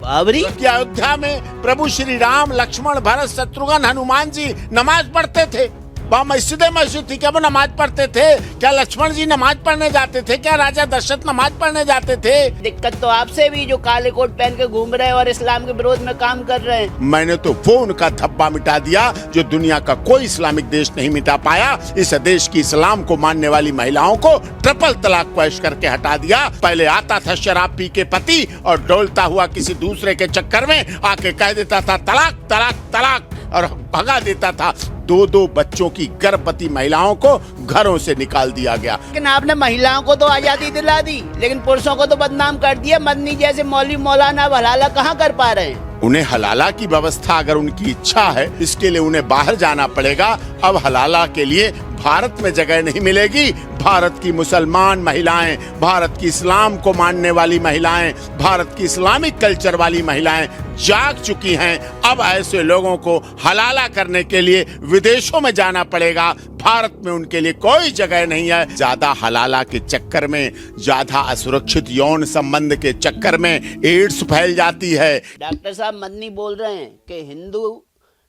बाबरी कि अयोध्या में प्रभु श्री राम, लक्ष्मण, भरत, शत्रुघ्न, हनुमान जी नमाज पढ़ते थे। वहाँ मस्जिद थी, क्या वो नमाज पढ़ते थे? क्या लक्ष्मण जी नमाज पढ़ने जाते थे? क्या राजा दशरथ नमाज पढ़ने जाते थे? दिक्कत तो आपसे भी, जो काले कोट पहन के घूम रहे हैं और इस्लाम के विरोध में काम कर रहे हैं। मैंने तो वो उनका धब्बा मिटा दिया जो दुनिया का कोई इस्लामिक देश नहीं मिटा पाया। इस देश की इस्लाम को मानने वाली महिलाओं को ट्रिपल तलाक को ऐश करके हटा दिया। पहले आता था शराब पी के पति और डोलता हुआ किसी दूसरे के चक्कर में आके कह देता था तलाक तलाक तलाक और भगा देता था। दो बच्चों की गर्भवती महिलाओं को घरों से निकाल दिया गया। लेकिन आपने महिलाओं को तो आजादी दिला दी, लेकिन पुरुषों को तो बदनाम कर दिया। मदनी जैसे मौलवी मौलाना अब हलाला कहाँ कर पा रहे हैं? उन्हें हलाला की व्यवस्था अगर उनकी इच्छा है, इसके लिए उन्हें बाहर जाना पड़ेगा। अब हलाला के लिए भारत में जगह नहीं मिलेगी। भारत की मुसलमान महिलाएं, भारत की इस्लाम को मानने वाली महिलाएं, भारत की इस्लामिक कल्चर वाली महिलाएं जाग चुकी हैं। अब ऐसे लोगों को हलाला करने के लिए विदेशों में जाना पड़ेगा। भारत में उनके लिए कोई जगह नहीं है। ज्यादा हलाला के चक्कर में, ज्यादा असुरक्षित यौन संबंध के चक्कर में एड्स फैल जाती है। डॉक्टर साहब मदनी बोल रहे हैं कि हिंदू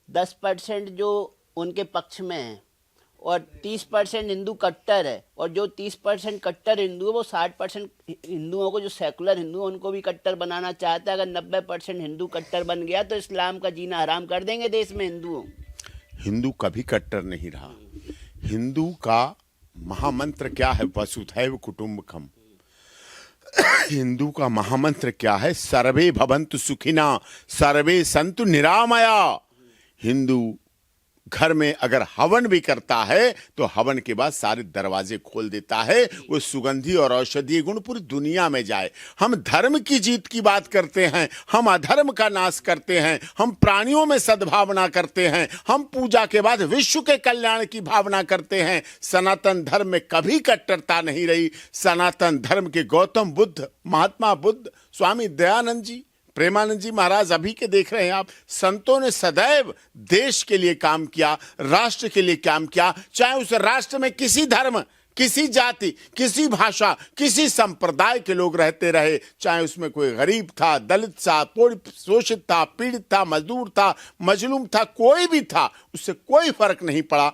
10% जो उनके पक्ष में है और 30% हिंदू कट्टर है, और जो 30% कट्टर हिंदू है वो 60% हिंदुओं को, जो सेकुलर हिंदू है, उनको भी कट्टर बनाना चाहता है। अगर 90% हिंदू कट्टर बन गया तो इस्लाम का जीना हराम कर देंगे देश में हिंदुओं। हिंदू कभी कट्टर नहीं रहा। हिंदू का महामंत्र क्या है? वसुधैव कुटुंबकम। हिंदू का महामंत्र क्या है? सर्वे भवन्तु सुखिना, सर्वे सन्तु निरामया। हिंदू घर में अगर हवन भी करता है तो हवन के बाद सारे दरवाजे खोल देता है, वो सुगंधी और औषधीय गुण पूरी दुनिया में जाए। हम धर्म की जीत की बात करते हैं, हम अधर्म का नाश करते हैं, हम प्राणियों में सद्भावना करते हैं, हम पूजा के बाद विश्व के कल्याण की भावना करते हैं। सनातन धर्म में कभी कट्टरता नहीं रही। सनातन धर्म के गौतम बुद्ध, महात्मा बुद्ध, स्वामी दयानंद जी, प्रेमानंद जी महाराज अभी के देख रहे हैं आप, संतों ने सदैव देश के लिए काम किया, राष्ट्र के लिए काम किया। चाहे उस राष्ट्र में किसी धर्म, किसी जाति, किसी भाषा, किसी संप्रदाय के लोग रहते रहे, चाहे उसमें कोई गरीब था, दलित था, शोषित था, पीड़ित था, मजदूर था, मजलूम था, कोई भी था, उससे कोई फर्क नहीं पड़ा।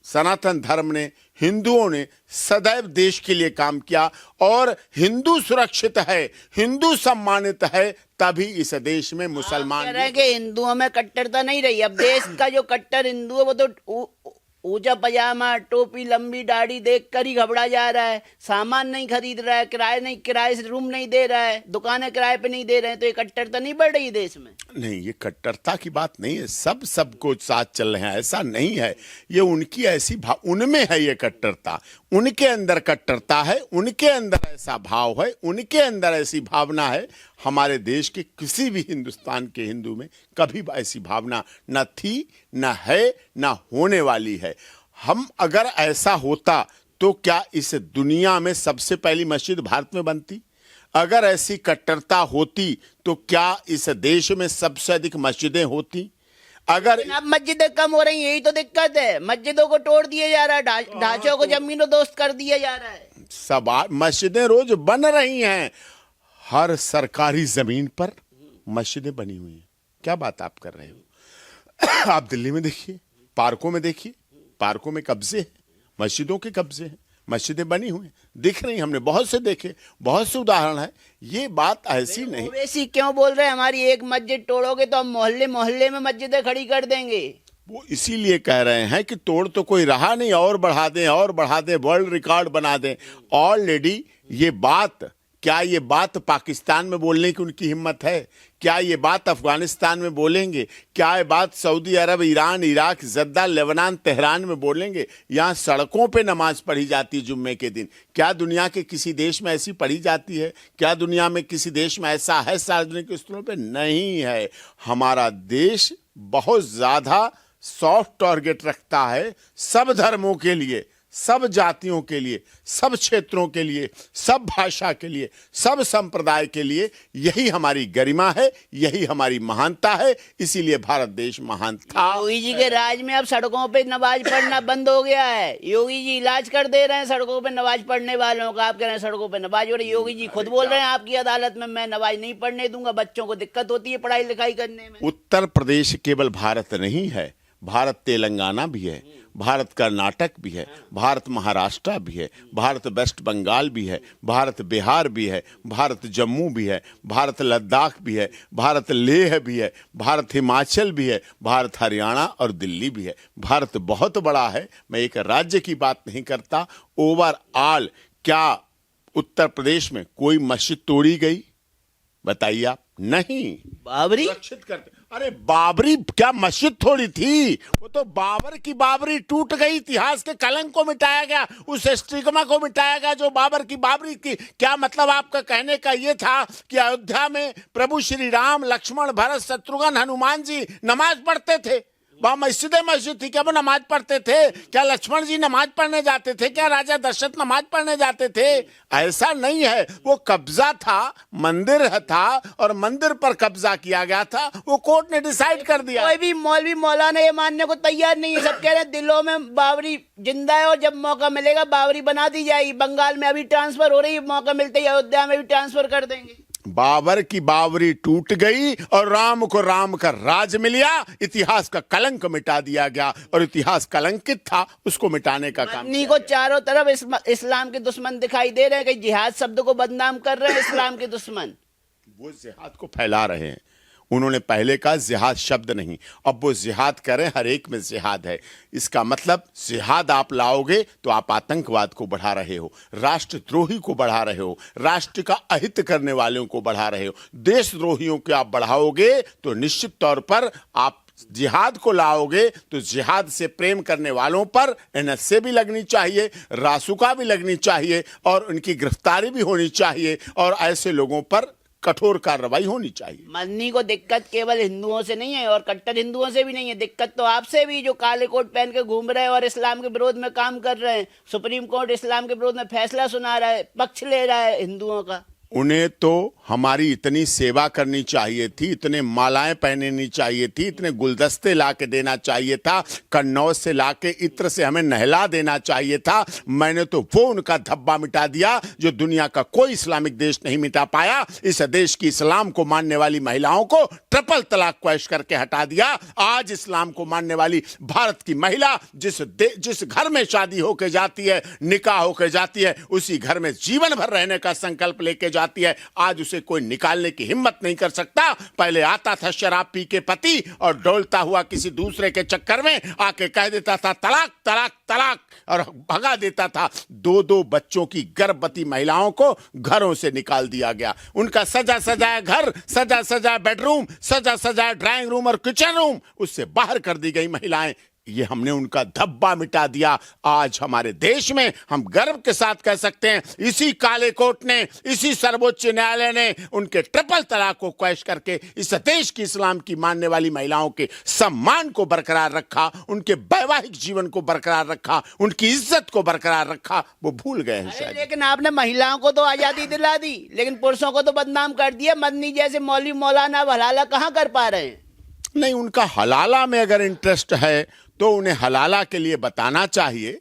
सनातन धर्म ने, हिंदुओं ने सदैव देश के लिए काम किया। और हिंदू सुरक्षित है, हिंदू सम्मानित है, तभी इस देश में मुसलमान कह रहे हैं कि हिंदुओं में कट्टरता नहीं रही। अब देश का जो कट्टर हिंदू है वो तो ऊंचा पजामा, टोपी, लंबी दाढ़ी देख कर ही घबरा जा रहा है। सामान नहीं खरीद रहा है, किराए से रूम नहीं दे रहा है, दुकानें किराए पे नहीं दे रहे हैं। तो ये कट्टरता नहीं बढ़ रही देश में? नहीं, ये कट्टरता की बात नहीं है। सबको साथ चल रहे हैं, ऐसा नहीं है। ये उनकी ऐसी भाव, उनमें है ये कट्टरता, उनके अंदर कट्टरता है, उनके अंदर ऐसा भाव है, उनके अंदर ऐसी भावना है। हमारे देश के किसी भी हिंदुस्तान के हिंदू में कभी ऐसी भावना न थी, न है, न होने वाली है। हम अगर ऐसा होता तो क्या इस दुनिया में सबसे पहली मस्जिद भारत में बनती? अगर ऐसी कट्टरता होती तो क्या इस देश में सबसे अधिक मस्जिदें होती? अगर अब मस्जिदें कम हो रही, यही तो दिक्कत है। मस्जिदों को तोड़ दिया जा रहा है, ढांचों को जमीनों दोस्त कर दिया जा रहा है। सब मस्जिदें रोज बन रही हैं। हर सरकारी जमीन पर मस्जिदें बनी हुई हैं। क्या बात आप कर रहे हो? आप दिल्ली में देखिए, पार्कों में देखिए, पार्कों में कब्जे हैं, मस्जिदों के कब्जे हैं, मस्जिदें बनी हुई हैं, दिख रही। हमने बहुत से देखे, बहुत से उदाहरण है। ये बात ऐसी नहीं। वैसी क्यों बोल रहे हैं? हमारी एक मस्जिद तोड़ोगे तो हम मोहल्ले मोहल्ले में मस्जिदें खड़ी कर देंगे। वो इसीलिए कह रहे हैं कि तोड़ तो कोई रहा नहीं, और बढ़ा दें, और बढ़ा दें, वर्ल्ड रिकॉर्ड बना दें। ऑलरेडी ये बात, क्या ये बात पाकिस्तान में बोलने की उनकी हिम्मत है? क्या ये बात अफगानिस्तान में बोलेंगे? क्या ये बात Saudi Arabia, Iran, Iraq, Jeddah, Lebanon, Tehran में बोलेंगे? यहाँ सड़कों पे नमाज पढ़ी जाती है जुम्मे के दिन। क्या दुनिया के किसी देश में ऐसी पढ़ी जाती है? क्या दुनिया में किसी देश में ऐसा है सार्वजनिक स्थलों पे? नहीं है। हमारा देश बहुत ज्यादा सॉफ्ट टारगेट रखता है सब धर्मों के लिए, सब जातियों के लिए, सब क्षेत्रों के लिए, सब भाषा के लिए, सब संप्रदाय के लिए यही हमारी गरिमा है, यही हमारी महानता है। इसीलिए भारत देश महान था। योगी जी के राज में अब सड़कों पे नमाज पढ़ना बंद हो गया है। योगी जी इलाज कर दे रहे हैं सड़कों पे नमाज पढ़ने वालों का। आप कह रहे हैं सड़कों पे नमाज हो रही। योगी जी खुद बोल रहे हैं आपकी अदालत में, मैं नमाज नहीं पढ़ने दूंगा, बच्चों को दिक्कत होती है पढ़ाई लिखाई करने में। उत्तर प्रदेश केवल भारत नहीं है, भारत तेलंगाना भी है, भारत कर्नाटक भी है, भारत महाराष्ट्र भी है, भारत वेस्ट बंगाल भी है, भारत बिहार भी है, भारत जम्मू भी है, भारत लद्दाख भी है, भारत लेह भी है, भारत हिमाचल भी है, भारत हरियाणा और दिल्ली भी है। भारत बहुत बड़ा है। मैं एक राज्य की बात नहीं करता, ओवरऑल। क्या उत्तर प्रदेश में कोई मस्जिद तोड़ी गई? बताइए आप। नहीं। बाबरी सुरक्षित करते। अरे बाबरी क्या मस्जिद थोड़ी थी, वो तो बाबर की बाबरी टूट गई। इतिहास के कलंक को मिटाया गया, उस स्टिग्मा को मिटाया गया जो बाबर की बाबरी की। क्या मतलब आपका कहने का ये था कि अयोध्या में प्रभु श्री राम, लक्ष्मण, भरत, शत्रुघ्न, हनुमान जी नमाज पढ़ते थे? वहां मस्जिद थी क्या? वो नमाज पढ़ते थे क्या? लक्ष्मण जी नमाज पढ़ने जाते थे क्या? राजा दशरथ नमाज पढ़ने जाते थे? ऐसा नहीं है। वो कब्जा था, मंदिर था और मंदिर पर कब्जा किया गया था। वो कोर्ट ने डिसाइड कर दिया। कोई भी मौलवी मौलाना ये मानने को तैयार नहीं है। सब कह रहे हैं दिलों में बाबरी जिंदा है और जब मौका मिलेगा बाबरी बना दी जाएगी। बंगाल में अभी ट्रांसफर हो रही है, मौका मिलते ही अयोध्या में भी ट्रांसफर कर देंगे। बाबर की बाबरी टूट गई और राम को राम का राज मिल गया। इतिहास का कलंक मिटा दिया गया और इतिहास कलंकित था, उसको मिटाने का काम। मदनी को चारों तरफ इस्लाम के दुश्मन दिखाई दे रहे हैं। कहीं जिहाद शब्द को बदनाम कर रहे हैं इस्लाम के दुश्मन। वो जिहाद को फैला रहे हैं। उन्होंने पहले कहा जिहाद शब्द नहीं, अब वो जिहाद करें, हर एक में जिहाद है। इसका मतलब जिहाद आप लाओगे तो आप आतंकवाद को बढ़ा रहे हो, राष्ट्रद्रोही को बढ़ा रहे हो, राष्ट्र का अहित करने वालों को बढ़ा रहे हो, देशद्रोहियों को आप बढ़ाओगे तो निश्चित तौर पर आप जिहाद को लाओगे तो जिहाद से प्रेम करने वालों पर एनएसए भी लगनी चाहिए, रासुका भी लगनी चाहिए और उनकी गिरफ्तारी भी होनी चाहिए और ऐसे लोगों पर कठोर कार्रवाई होनी चाहिए। मदनी को दिक्कत केवल हिंदुओं से नहीं है और कट्टर हिंदुओं से भी नहीं है। दिक्कत तो आपसे भी, जो काले कोट पहन के घूम रहे हैं और इस्लाम के विरोध में काम कर रहे हैं। सुप्रीम कोर्ट इस्लाम के विरोध में फैसला सुना रहा है, पक्ष ले रहा है हिंदुओं का। उन्हें तो हमारी इतनी सेवा करनी चाहिए थी, इतने मालाएं पहननी चाहिए थी, इतने गुलदस्ते ला के देना चाहिए था, कन्नौज से ला के इत्र से हमें नहला देना चाहिए था। मैंने तो वो उनका धब्बा मिटा दिया जो दुनिया का कोई इस्लामिक देश नहीं मिटा पाया। इस देश की इस्लाम को मानने वाली महिलाओं को ट्रिपल तलाक को ऐश करके हटा दिया। आज इस्लाम को मानने वाली भारत की महिला जिस घर में शादी होके जाती है, निकाह होके जाती है, उसी घर में जीवन भर रहने का संकल्प लेके जाती है। आज उसे कोई निकालने की हिम्मत नहीं कर सकता। पहले आता था शराब पी के पति और डोलता हुआ किसी दूसरे के चक्कर में आके कह देता था तलाक तलाक तलाक और भगा देता था। दो दो बच्चों की गर्भवती महिलाओं को घरों से निकाल दिया गया। उनका सजा सजाया घर, सजा सजाया बेडरूम, सजा सजाया ड्राइंग रूम और किचन रूम, उससे बाहर कर दी गई महिलाएं। ये हमने उनका धब्बा मिटा दिया। आज हमारे देश में हम गर्व के साथ कह सकते हैं, इसी काले कोर्ट ने, इसी सर्वोच्च न्यायालय ने उनके ट्रिपल तलाक को क्वैश करके इस देश की इस्लाम की मानने वाली महिलाओं के सम्मान को बरकरार रखा, उनके वैवाहिक जीवन को बरकरार रखा, उनकी इज्जत को बरकरार रखा। वो भूल गए हैं शायद। लेकिन आपने महिलाओं को तो आजादी दिला दी, लेकिन पुरुषों को तो बदनाम कर दिया। मदनी जैसे मौलवी मौलाना हलाला कहाँ कर पा रहे हैं? नहीं, उनका हलाला में अगर इंटरेस्ट है तो उन्हें हलाला के लिए बताना चाहिए।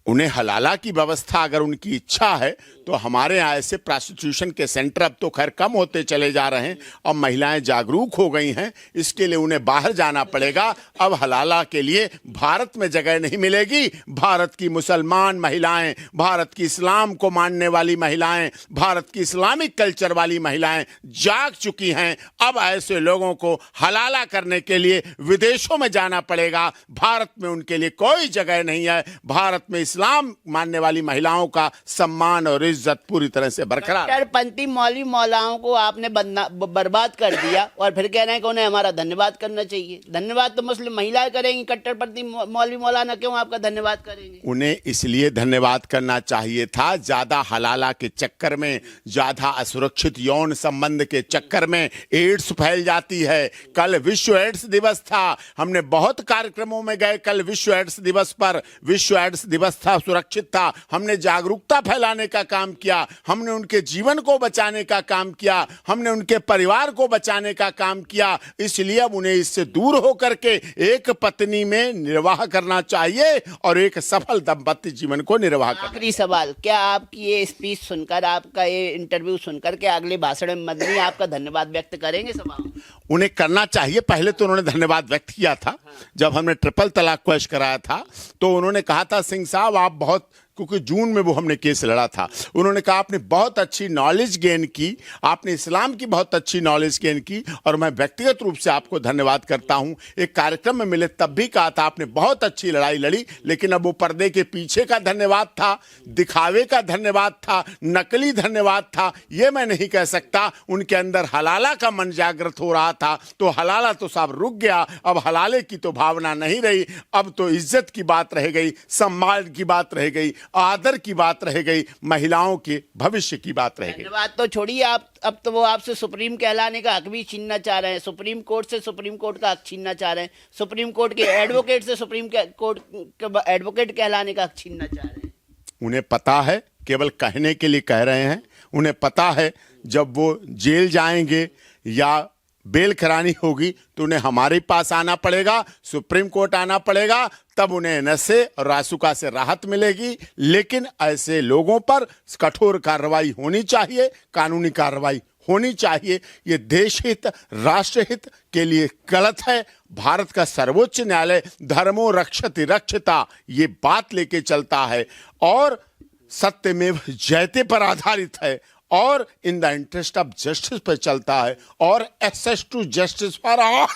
उन्हें हलाला की व्यवस्था अगर उनकी इच्छा है तो हमारे यहाँ ऐसे प्रोस्टिट्यूशन के सेंटर अब तो खैर कम होते चले जा रहे हैं। अब महिलाएं जागरूक हो गई हैं, इसके लिए उन्हें बाहर जाना पड़ेगा। अब हलाला के लिए भारत में जगह नहीं मिलेगी। भारत की मुसलमान महिलाएं, भारत की इस्लाम को मानने वाली महिलाएं, भारत की इस्लामिक कल्चर वाली महिलाएं जाग चुकी हैं। अब ऐसे लोगों को हलाला करने के लिए विदेशों में जाना पड़ेगा। भारत में उनके लिए कोई जगह नहीं है। भारत में इस्लाम मानने वाली महिलाओं का सम्मान और इज्जत पूरी तरह से बरकरार। कट्टरपंथी मौलवी मौलाओं को आपने बर्बाद कर दिया और फिर कह रहे हैं कि उन्हें हमारा धन्यवाद करना चाहिए। धन्यवाद तो मुस्लिम महिलाएं करेंगी, कट्टरपंथी मौलवी मौलाना क्यों आपका धन्यवाद करेंगे? उन्हें इसलिए धन्यवाद करना चाहिए था, ज्यादा हलाला के चक्कर में, ज्यादा असुरक्षित यौन संबंध के चक्कर में एड्स फैल जाती है। कल विश्व एड्स दिवस था, हमने बहुत कार्यक्रमों में गए। कल विश्व एड्स दिवस पर, विश्व एड्स दिवस था, सुरक्षित था, हमने जागरूकता फैलाने का काम किया, हमने उनके जीवन को बचाने का काम किया, हमने उनके परिवार को बचाने का काम किया। इसलिए अब उन्हें इससे दूर होकर के एक पत्नी में निर्वाह करना चाहिए और एक सफल दाम्पत्य जीवन को निर्वाह करना। आखिरी सवाल, क्या आपकी ये स्पीच सुनकर, आपका ये इंटरव्यू सुनकर के अगले भाषण में मदनी आपका धन्यवाद व्यक्त करेंगे सभा में? उन्हें करना चाहिए। पहले तो उन्होंने धन्यवाद व्यक्त किया था जब हमने ट्रिपल तलाक को पेश कराया था, तो उन्होंने कहा था सिंह साहब आप बहुत, क्योंकि जून में वो हमने केस लड़ा था, उन्होंने कहा आपने बहुत अच्छी नॉलेज गेन की, आपने इस्लाम की बहुत अच्छी नॉलेज गेन की और मैं व्यक्तिगत रूप से आपको धन्यवाद करता हूं। एक कार्यक्रम में मिले तब भी कहा था आपने बहुत अच्छी लड़ाई लड़ी, लेकिन अब वो पर्दे के पीछे का धन्यवाद था, दिखावे का धन्यवाद था, नकली धन्यवाद था, ये मैं नहीं कह सकता। उनके अंदर हलाला का मन जागृत हो रहा था, तो हलाला तो साहब रुक गया, अब हलाले की तो भावना नहीं रही, अब तो इज्जत की बात रह गई, सम्मान की बात रह गई, आदर की बात रह गई, महिलाओं के भविष्य की बात रह गई। धन्यवाद तो छोड़िए, आप अब तो वो आपसे सुप्रीम कहलाने का हक भी छीनना चाह रहे हैं, सुप्रीम कोर्ट से सुप्रीम कोर्ट का हक छीनना चाह रहे हैं, सुप्रीम कोर्ट के एडवोकेट से सुप्रीम कोर्ट के एडवोकेट कहलाने का हक छीनना चाह रहे हैं। उन्हें पता है, केवल कहने के लिए कह रहे हैं, उन्हें पता है जब वो जेल जाएंगे या बेल करानी होगी तो उन्हें हमारे पास आना पड़ेगा, सुप्रीम कोर्ट आना पड़ेगा, तब उन्हें नशे और रासुका से राहत मिलेगी। लेकिन ऐसे लोगों पर कठोर कार्रवाई होनी चाहिए, कानूनी कार्रवाई होनी चाहिए। ये देश हित, राष्ट्र हित के लिए गलत है। भारत का सर्वोच्च न्यायालय धर्मो रक्षति रक्षिता ये बात लेके चलता है और सत्यमेव जयते पर आधारित है और in the interest of justice पर चलता है और access to justice for all.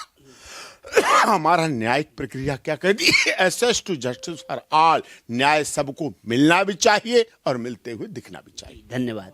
हमारा न्यायिक प्रक्रिया क्या कहती है? Access to justice for all, न्याय सबको मिलना भी चाहिए और मिलते हुए दिखना भी चाहिए। धन्यवाद।